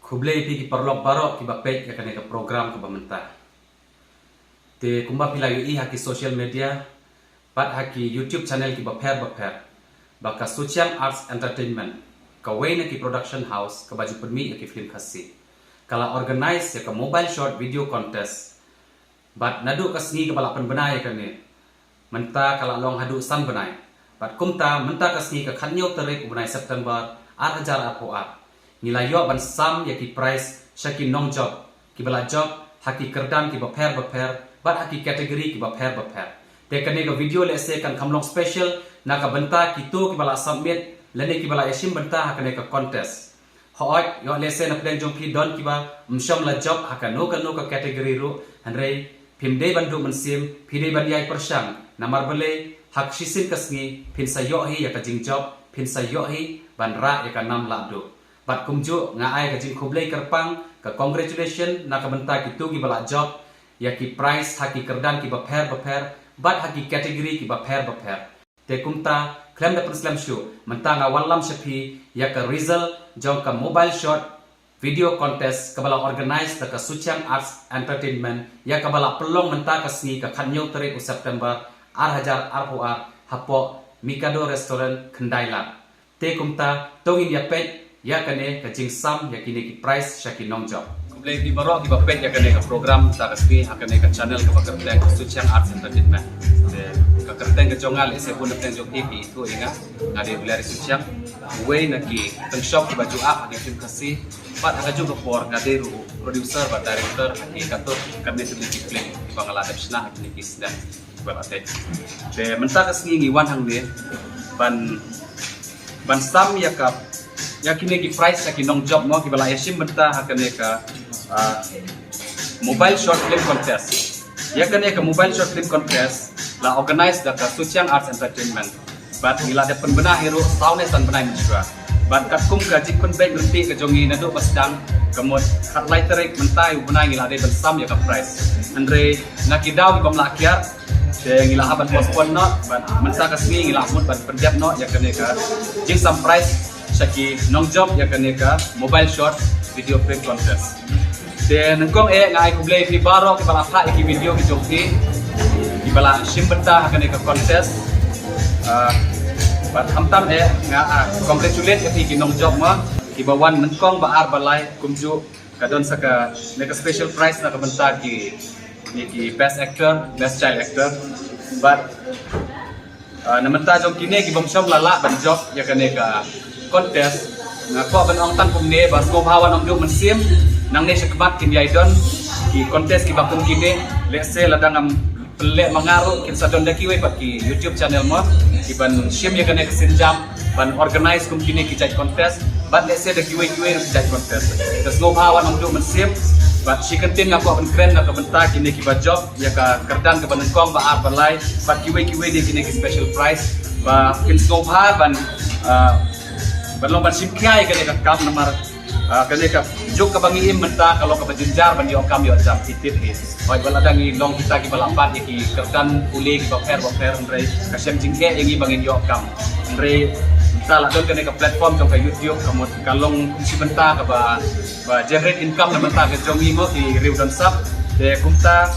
Kublai pi ki perlok barok ki bapek ya kane ka program ka bamenta. Te kumba pila yu haki social media, pat haki YouTube channel ki baper. Baka Suciang Arts Entertainment, ka wayne ki production house ka baju permi ya ki film khasi. Kala organize ya ka mobile short video contest. Bat nadu ka sngi ka balapan benai ya kane. Menta kala long hadu san benai. Bat kumta menta ka sngi ka khanyo tarik benai September 2024. Nilai yo ban sam ya ki price syaki nong job ki bala job haki kerdan ki baper bat haki kategori ki baper te kane ka video le se kan kamlong special na ka benta ki tu ki bala submit lene ki bala esim benta hakane ka contest hoot yo le se na plan jong ki don ki ba msham la job haka no ka kategori ru hanrei pimde bandu mensim pide ban yai persang namar bele hak sisin kasngi pin sa yo hi ya ka jing job pin sa yo hi ban ra ya ka nam la do bat kumju nga ai ka jing kublai kerpang ka congratulation na ka benta ki tu ki bala job ya ki price haki kerdan ki baper bat haki kategori ki baper te kumta klem da perslam show menta nga wallam shapi ya ka result jong ka mobile short video contest ka bala organize da ka Suciang Arts Entertainment ya ka bala pelong menta ka sni ka khanyo tarik September 2024 hapo Mikado Restaurant Kendailan te kumta tongin ya pet ya kane ka jing sam ya kini ki price syaki nong job kublai di baro ki bapet ya kane ka program ta kasbi hakane ka channel ka bakerteng Suciang Arts Entertainment ka kerteng ka jongal ese pun teng jok TV itu inga ngade bulari Suciang way na ki teng shop baju a haki film kasi pat haka juga por ngade ru producer ba director haki kato kami sedikit film di Bangladesh sna haki ki sedang berate de menta kasngi ngiwan hang de ban sam ya ka ya kini ki price ya ki nong job mo ki bala yasim benta hakane ka mobile short film contest ya kane ka mobile short film contest la organize da ka Suciang Arts Entertainment bat ila de penbena hero saune san benai juga bat kat kum ka jik pen baik nanti ka jongi na do pasdang kemut hat lighter mentai benai ila de bersam ya ka price andre nakidaw kom la akyar de ngila haban postpone no bat mensa ka sini ngila mut bat penjap no ya kane ka jik sam price syaki nong job ya kane ka mobile short video film contest dan nengkong ngai kublai ni baro ki bala pha ki video ki jongki ki bala simbenta kane ka contest bat hamtam nga congratulate ki nong job ma ki bawan nengkong ba ar balai kumju kadon saka neka special prize na kabenta ki best actor best child actor but namenta jong kine ki bomsom lala ban job ya kane ka contest nga ko ban ong tan kumne bas ko hawan om du mensim nang ne sekmat kin yaidon ki contest ki bakum kine lese ladang am pele mangaru kin sadon daki we pat ki YouTube channel mo ki ban sim ya kane kesinjam ban organize kum kine ki jaj contest bat lese daki we ki jaj contest tas ngo hawan om du mensim bat si kentin nga ko ban kren na kabenta kine ki ba job ya ka kerdan ka ban kong ba ar balai bat ki we de kine ki special prize ba kin ngo ha ban ban sim kiai kane ka kam namar kane ka juk ka bangi menta kalau ka bajunjar ban yo kam yo jam titit hi oi bala dangi long kita ki balapat ki kertan uli ki baper ndre ka sem jingke yangi bangin yo kam ndre ta la don kane ka platform jong ka YouTube kamot kalong si menta ka ba generate income na menta ka jongi mo ki riu dan sap de kumta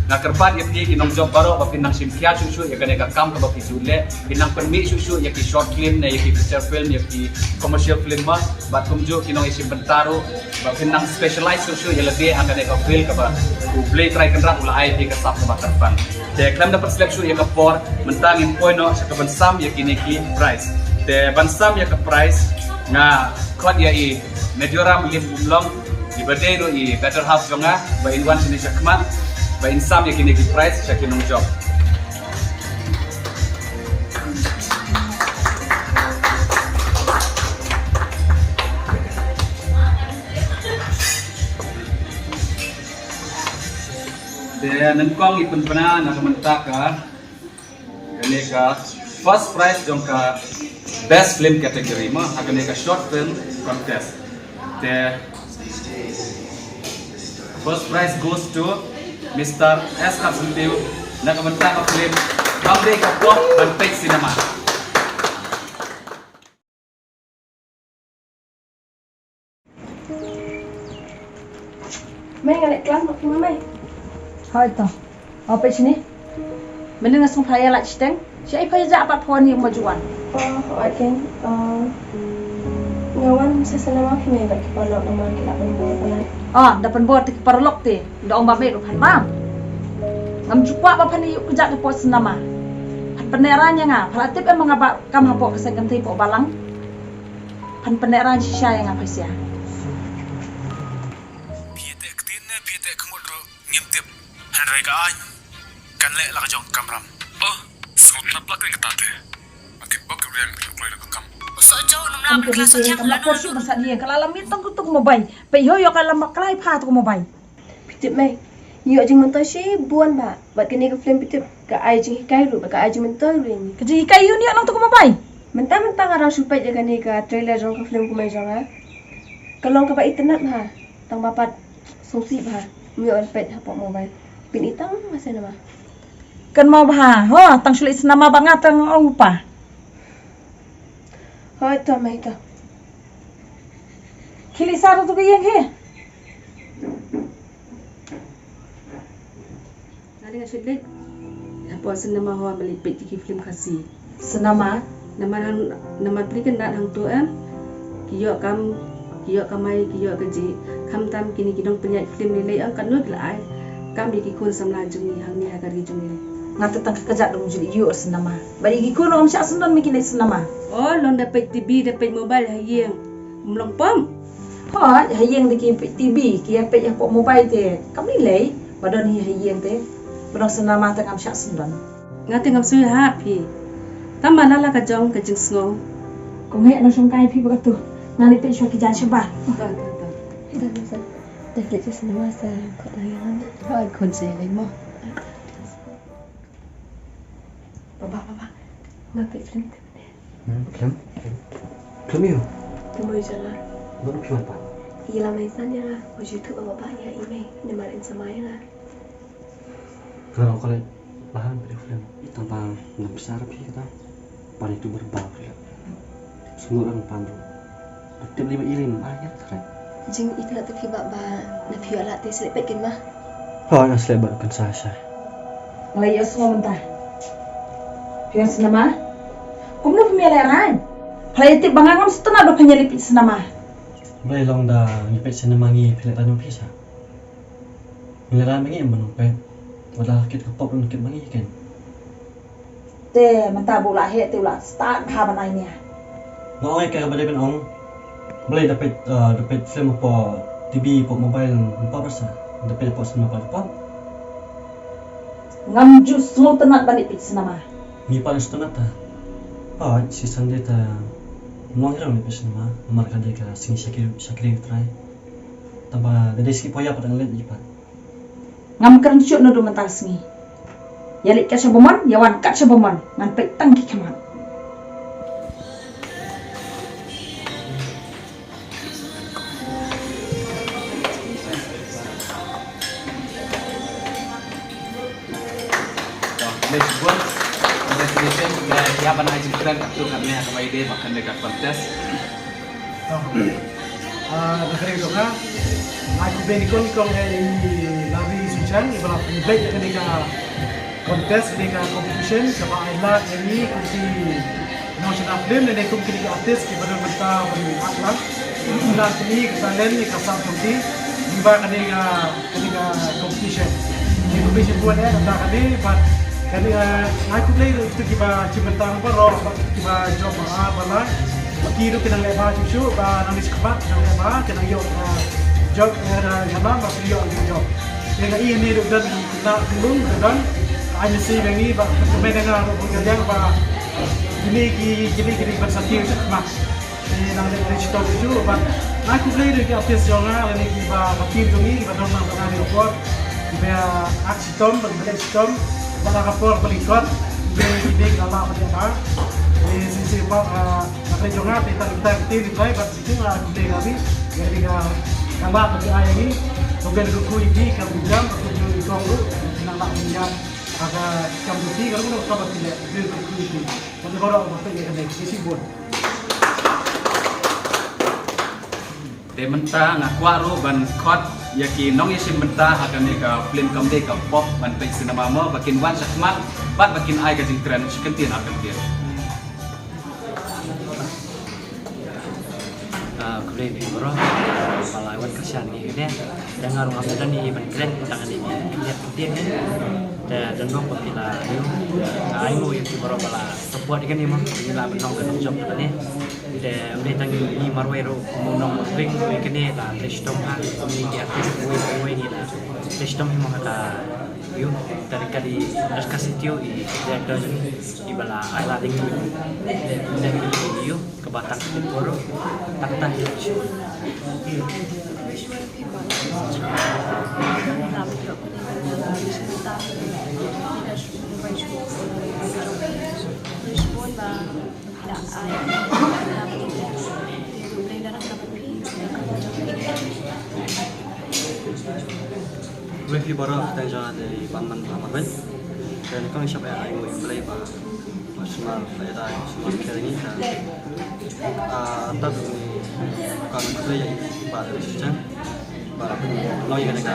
na kerpan yati ki nong job baro ba pinang simkia susu ya kane ka kam ka ba jule pinang permi susu ya ki short film na ya ki feature film ya ki commercial film ma ba kumjo ki nong isim bentaro ba pinang specialized susu ya lebih akane ka film ka ba play try kan rak ulai di ka sap ka ba kerpan de klam dapat seleksi ya ka por mentangin point no sa ka bansam ya ki neki price de bansam ya ka price na kwad ya i medioram lim umlong di badero i better half jonga ba in one sini sakmat ba insam ya kini ki price syaki nong job dan nengkong ipun pena na kamenta ka kani ka first prize jong ka best film category ma akane ka short film contest the first prize goes to Mr. S. Kapsuntiu na kamenta ka film Kamre Kapok Banpek Cinema. Mai ngalek kelas nak film mai. Hai toh. Apa sini? Mending ngasung saya lah citeng. Siapa payah jak apa puan yang majuan. Oh, okay. Ngawan sa cinema film ay bagi pala naman kailangan mo pala. Dapat buat di parlok te. Dah om babe lupan mam. Ngam jumpa apa ni yuk kerja ke pos nama. Pan penerannya ngah. Palatip emang apa kam hapok kesegan te po balang. Pan peneran sisa yang apa sih? Piete ketine piete kemudro ngimtip Henry ka ay. Kan le la jong kamram. Oh, smut na plak ring tate. Akit bak rian kloy la kam. So jauh nam Kam kelas ni kam nak kursu besar dia. Kalau alam itu tu mobile. Peho yo kalau mak kelai pa tu mobile. Pitip mai. Yo jing mentoi si buan ba. Bat kini ke film pitip ka ai jing hikai ru ba ka ai jing mentoi ru ni. Kerja ikai you ni anak tu mobile. Mentang-mentang arang supaya jaga ni ka trailer jong ka film kumai jong ha. Kalong ka ba internet ha. Tang bapat sungsi ba. Mi on pet ha pok mobile. Pin itang masa nama. Kan mau bah. Tang sulit senama banget tang lupa. Hoi to mai to. Kili saru tu ke yang he. Nari nga sulit. Apa senama hawa melipit di film kasih. Senama. Nama berikan dat hang tu kiyo kamai kiyo keji kam tam kini kidong penyak film nilai ang kanut lai kam di kikun samla jungi hang ni agari jungi. Ngata tang kerja dong jadi you senama. Bari giku nom syak sendon mikin senama. Oh, lon dapat TV dapat mobile hayang. Melong pom. Hayang di TV, kia pet yang pok mobile te. Kam nilai badan hi hayang te. Badang senama tang am syak sendon. Ngati ngam suy happy. Tama lala ka jong ka jing sngo. Kung he no song kai pi begitu. Ngali pe syok kijan syabah. Dah masa. Dah kerja cinema sa ko tayangan. Hoi kon se lai mo. Baba. Nak film. Film? Film yêu? Tumuy jala. Vẫn film apa? Ila mai san ya la. Mo YouTube baba ya email. Nama rin samay la. Kalau kalian bahan dari film itu bang nggak besar sih kita paling itu berbau ya semua orang pandu tiap 5 ilim banyak keren Jing ikla tu ki baba na piu ala te selepet kin mah. oh yang selebar kan saya Ngalai yo semua mentah. Pion senama. Kum na pemeliharaan. Halai tip bangangam setengah do penyelipit senama. belong dah ngipet senemangi pilih tanjung pisa ngelaran mengi menumpet wadah kita pop dan kita mangi kan Te mentah bola he te ulah start ha banai ni. mau kayak balik ben ong boleh dapat film apa TV apa mobile apa bersa dapat apa senama apa Ngam jus semua tenat balik pit senama. mi paling setengah ta si sande ta mau hilang ni pesma marka dia ka sing syakir try tambah dari segi poya pada ngeliat lipat Ngam keren syuk no do mentah sengi. Yalik ka syaboman, yawan kat syaboman. Ngan pek tang ki kemat. Let's go. Congratulations. Siapa nak ajak keren tu kami akan ide makan dekat kontes. Nakari ko nga, ako benikon kong labi sucan, ibang pinibay ka ni ka contest, ni ka competition, sa paayla, ni kung si national film, ni kung kini ka artist, iba na basta kami aklang, sila kini kasalen, ni kasam kunti, iba kani ka competition. Ni competition buwan anda kani, but kani aku play itu kiba cimentang baro, kiba job bala. Kiro kinang leba susu ba nang iskapat kinang leba kinang yo job yama ba yo ang job yang iya ni dan na tulung dan ay si bengi ba kumay nga bugyang ba gini bersati ma ni nang le resto susu ba na ku play ri apes yo nga ni ba kapir dungi ba dong nang tanani report ba aksitom ba aksitom ba rapor balikot ba gini lama pa sisi pak nakay jongat kita aktif try but itu nggak gede kami jadi kalau bagi ayah ini mungkin aku ini kan jam aku jadi kongru nang nak jam agak jam 2 kalau udah kabar tidak itu itu tapi kalau apa ya kan sisi buat De mentah ngakwaru ban kot yaki nong yasin mentah akan ka film kamde ka pop ban pe cinema mo bakin wan sakmat bat bakin ai ka jing trend sekentin akan dia. Kuliah biro palawan kasihan ni dia jangan orang ada ni berkeren tangan ini lihat dia ni dan dong bila ayo yang biro pala support ikan ni mah bila benong benong job ni de udah tangi ni marwero monong ring ikan ni lah testom hal community artis we ni lah testom ni mah kata yo dari kali kasih tio i director i bala ai la ding de yo ke Batang Tiporo tak Review baru kita jangan dari Bambang Muhammad dan kami siapa yang ayo play ba semua play dah semua kali ini dan tapi kalau play yang pada sejarah pada lo yang ada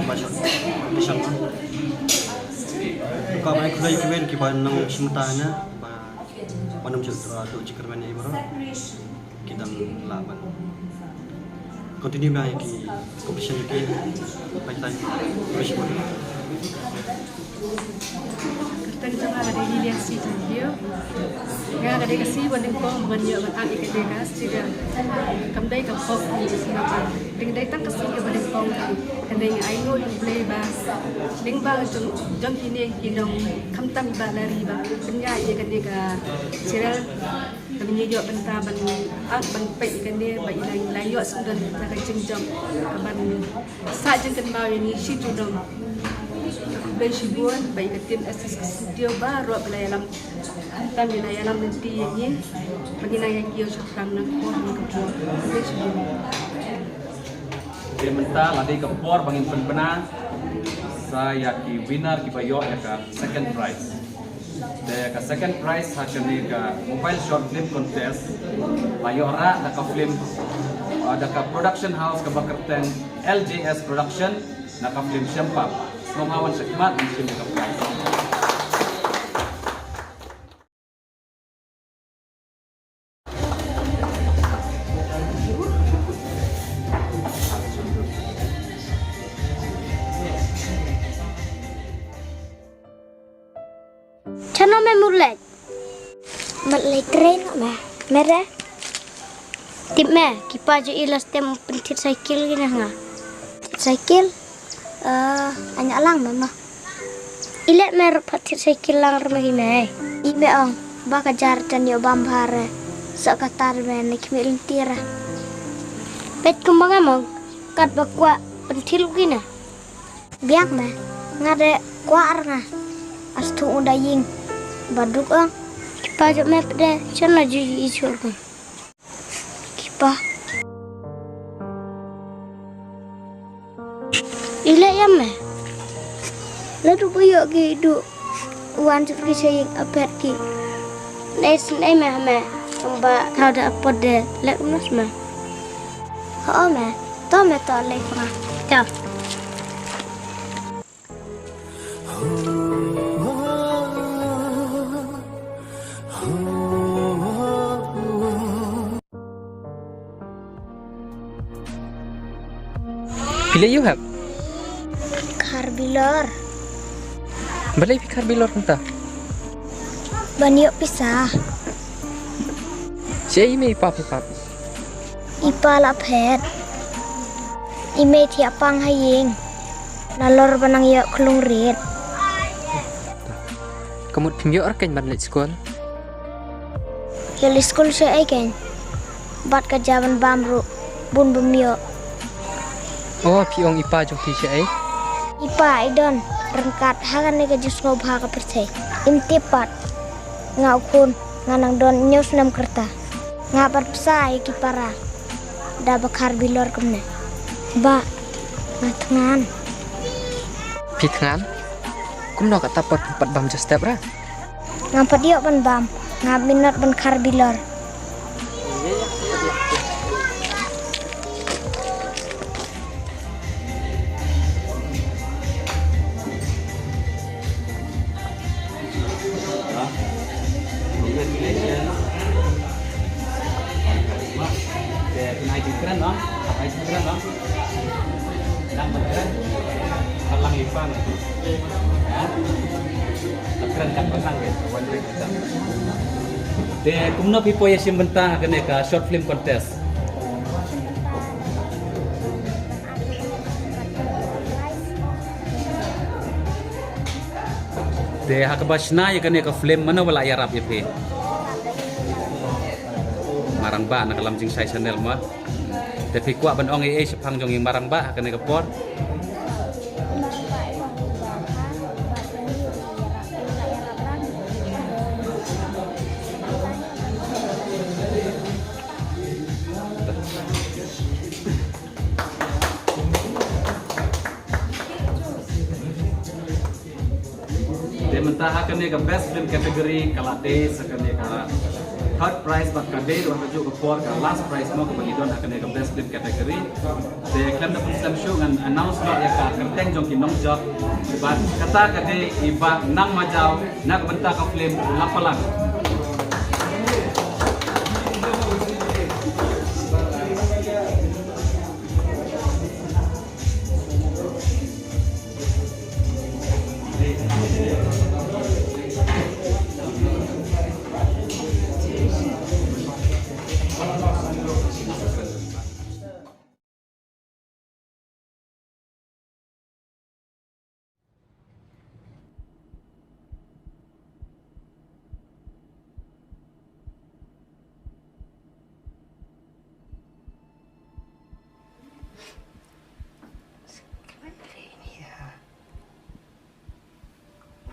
macam macam kalau mereka play kemarin kita nang sementara mana macam tu jika mana ibarat kita lawan continue mai ki competition ke baik tadi terus pun kita jangan ada lihat sih dia nggak ada kasih banding kau mengenai orang ikan dekas juga kamdai kapok ni semua dengan datang kasih ke banding kau dan dengan ayo yang boleh bahas dengan bahas jom ini hidung kamtam ibalari bah penjai ikan dekas serial kami juga bentah ban pek ikan dia bagi layu sudah nak jenjang kaban saja kan mau ini si tudong bensibuan bagi tim SS studio baru belayalam tam belayalam nanti ini bagi naya kio sekarang nak pon kepor bensibuan Dia mentah lagi kepor bangin penbenang saya ki winner ki bayo ya ka second prize. Daya ka second prize hakani ka mobile short film contest mayora da ka film da ka production house ka bakerten LJS production na ka film Syampa Snohawan Sekmat di sini ka prize. Chano me mulai keren mah merah tip me kipa jo ilas tem pentit cycle gini nga cycle anya lang mama ilet mer pentit cycle lang rumah gini ibe ong baka jar tan yo bambare sakatar me nek milintira pet kumbang among kat bakwa pentil gini biak me ngade kuar nga astu udaying baduk ang kipa jo me pede chana ju ichur ko kipa ile ya me ladu buyo gi du wan ju ki saying apet ki nes nei me amba thada apode le unus me ho me to le fra ta Pilih you have? Karbilor. Balai pi karbilor entah. Banyak pisah. Si ime ipa. Ipa lapet. Ime tiap pang haying. Nalor banang yok kelung red. Kamu pinjau arkan bandit sekolah? Yali sekolah saya kan. Bat kajaban bamru bun bumio. Oh, piong ipa jong pi siya Ipa idon rengkat hakan ni kajus ngobha ka persay. Imtipat ngau kun nganang don nyos nam kerta. Ngapat pesai kipara. Da bakar bilor kemne. Ba ngatangan. Pi tangan? Kum no kata pot empat bam just step ra. Ngapat diok ban bam. Ngabinot ban kar bilor. Dia kena keren dong, keren dong. Nang keren, kalang ipan. Ya, keren kan pasang gitu, one week kita. Dia kumno pipo ya simbenta kene ka short film contest. Dia hakabashna ya kene ka film mana wala yarap ya pe. Marang ba nak lam jing sai channel ma. Tapi kuat ban ong sepang jong yang marang ba kene ka por. Dia mentah akan ke best film category kala day akan ke third prize bak ka day waktu juga for ke last prize mau ke bagidon akan ke best film category. Dia klaim dapat film show dengan announce lot ya ka kerteng jong kinong job. Sebab kata ke day iba nang majau nak mentah ke film lapalang.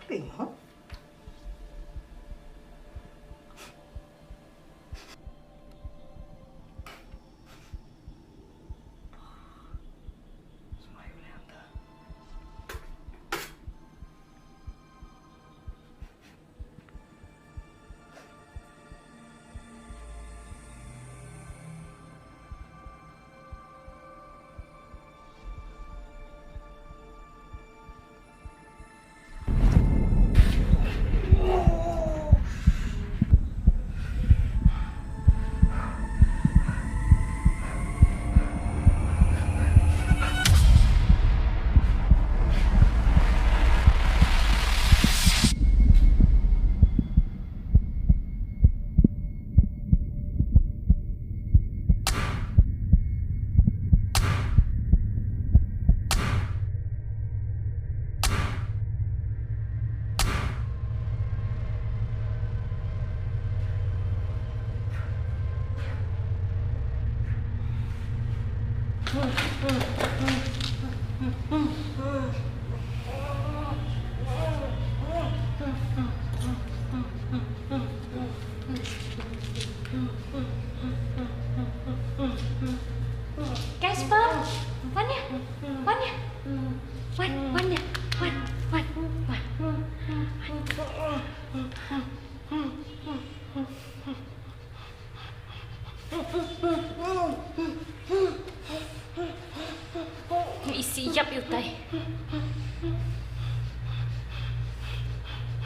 Tengok. Casper, mana? Mana? Mana? Siap yutai.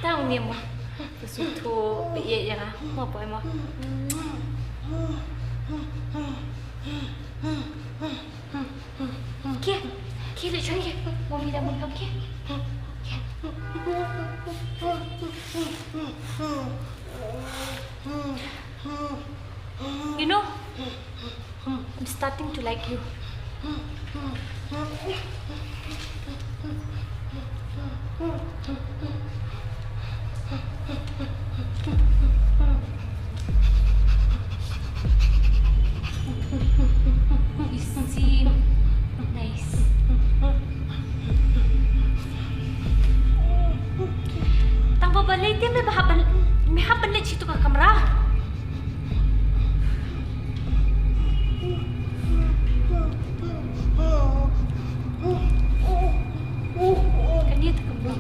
Tahu ni mo. Suatu biaya yang apa apa emang. Kia, kia le cuy kia. Mau minta muka kia. You know, I'm starting to like you. You seem nice. Tang babalay din may haban na dito ka kamera. Kanina ka ba?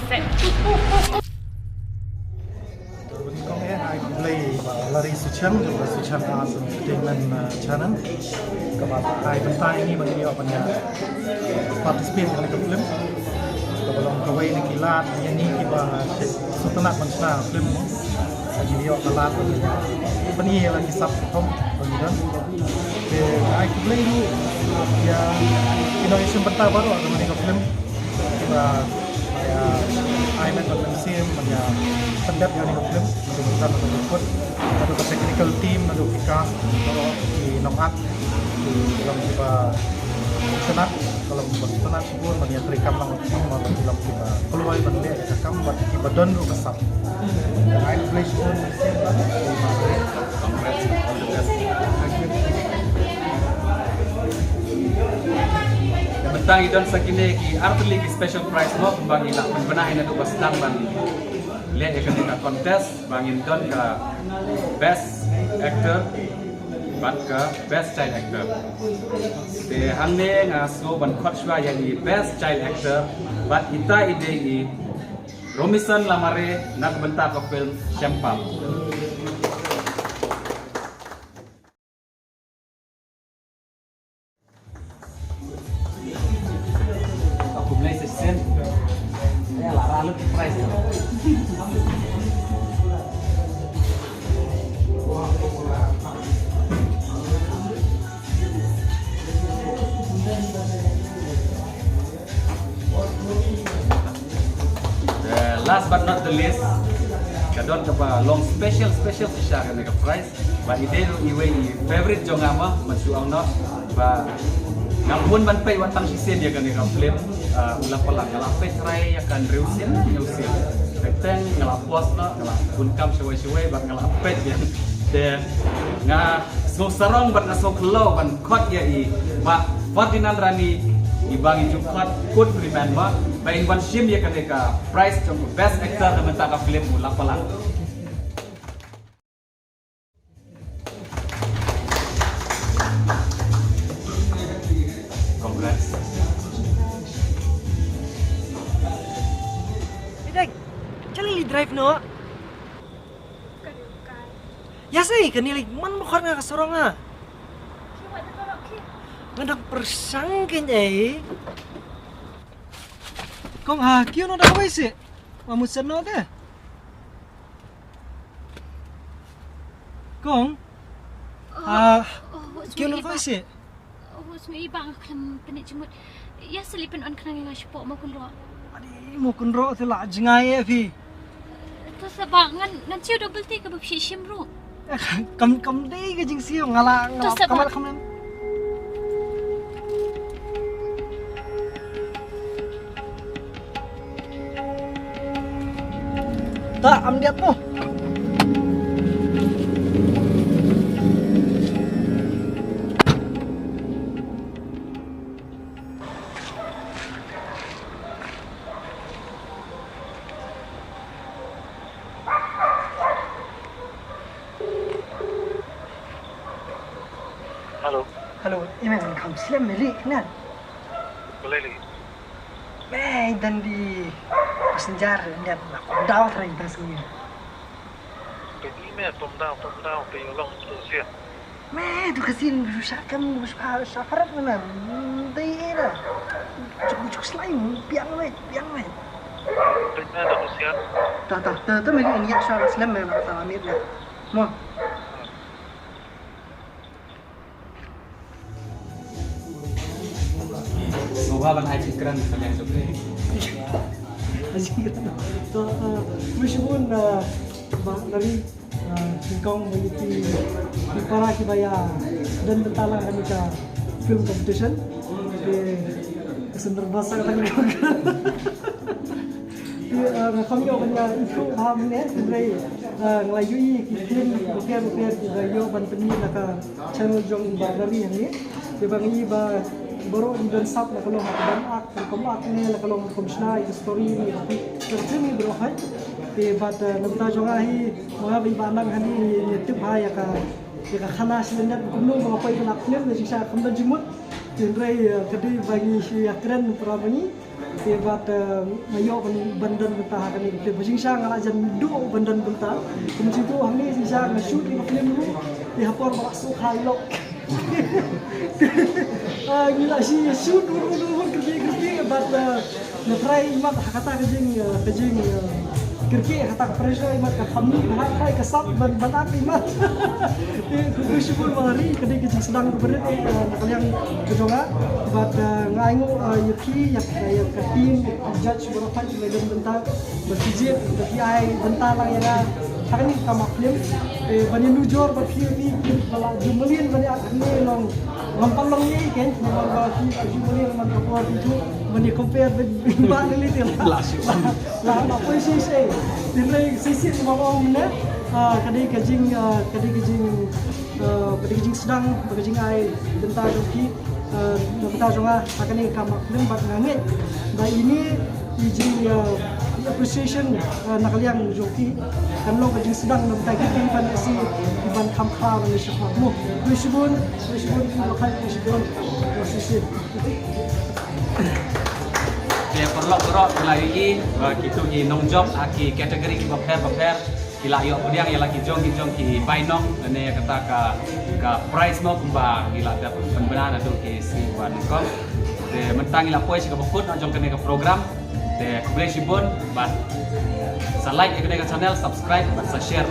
set. Kong ai play lari Suchang juga Suchang Arts Entertainment channel. Kepada ai pentai ini bagi dia punya participate dalam film. Kalau kawai ni kilat yang ni kita setelah mencari film bagi dia kilat ini lagi sub tom begitu. Ai play ni ya innovation bentar baru ada mereka film kita ya ai memang museum ya pendap yang mereka film untuk kita ikut ada technical team ada kita kalau di knock di dalam kita senat kalau senat pun banyak rekam lang sama dalam kita keluar benda rekam buat kita don ru kesap dan ai play pun museum lah Bentang idon sakine ki artli ki special prize mo bang ila benahin adu basdang ban le ekenika contest bangin don ka best actor ban ka best child actor de hangne ngaso ban khotshwa yani best child actor ban ita ide i Robinson Lamare nak bentar ke film Champam. Last but not the least, kadon kapa long special sisha kan ka prize ba ide iwe favorite jongama masuang no ba ngampun ban pai watang sisen ya kan ka film ulah pala ngalape try akan reusin nyusin beteng ngalapos no ngalapun kam sewe-sewe ba ngalape ya de nga so sarong ban asok lo ban khot ya i ba Ferdinand Rani ibangi jukhat kut priman ma ba in ban shim ya kan ka prize jong best actor na menta ka film ulah pala. Congrats. Dek, jalan li drive no. Ya sih, kanili man mo nga kasorong nga. Ngandak persangkin eh. Kong ha, kiyo no da sih? Mamusan no de. Kong. Kiyo no sih? Semua ibang kelam penik jemut. Ya selipan on kenang nga sipo mo kun ro. Adi mo kun ro te la jngai fi. To sabang ngan ciu double ti ka bapsi shim ro. Kam dei ke jing siu ngala kamal kamam. Tak am lihat mo. Halo, ini kamu siapa milik kan? Boleh lagi. Dan di passenger lihat aku daw try tas ini. Jadi pom daw pe long tu sia. Tu kasin berusahakan safarat mana? Dai dah. Cukup selain piang mai. Jadi ada sia. Tak milik ini ya soal Islam memang kata Amir ya. Mo. Sobaban ai kran kalian sobre. To mishun dari kong begitu di para kibaya dan tentang kami ka film competition di sender bahasa kami kami punya itu hamne dari ngelayui film repair yo ban penyi ka channel jong dari yang ni di bangi ba baru dan sab na kalau dan ak komak ne la kalau komsna itu story ni tapi ni bro hai te bat namta jonga hi mga bandang hani tip ha ya ka khana silendat kumno mga pai na film ni sa kamda jimut tinrai kadi bagi si akran pramani Tibat mayo bandan bentah kan ni film bajing sang ala jan do bandan bentah kemudian tu hang ni sang na shoot ni film dulu di hapor masuk halok gila si shoot dulu kerja bat na try imat kata kejing kerja kata pressure imat ka kami hai kesap banat imat ku syukur mari kedi kejing sedang berit kalian kejonga bat ngaingu yuki yak ka team judge berapa ledan bentar berfijit berkiai bentar lang yang akan ni kama film banyak nujur berkiri bala jumelin banyak ni long lampang ni kan bala jumelin man kapur itu banyak compare dengan ni tu lah apa sih nilai sisi mama mana kadai kejing sedang kejing ai bentar yuki bentar jonga akan ni kama film bat ngangit dan ini ijing appreciation nakaliang joki kan lo kejing sedang bentar kita iban si iban kamkha ni syahmu wishbun bakal wishbun sisi dia perlu lagi gitu di nong job aki kategori ki baper kila yo pudiang yang lagi jong ki bainong ne kata ka price mo kumba kila dapat pembenaran tu ki si wan kom de mentang ila pois ka bukut jong kene ka program de kublesi bon but sa like ikut channel subscribe dan sa share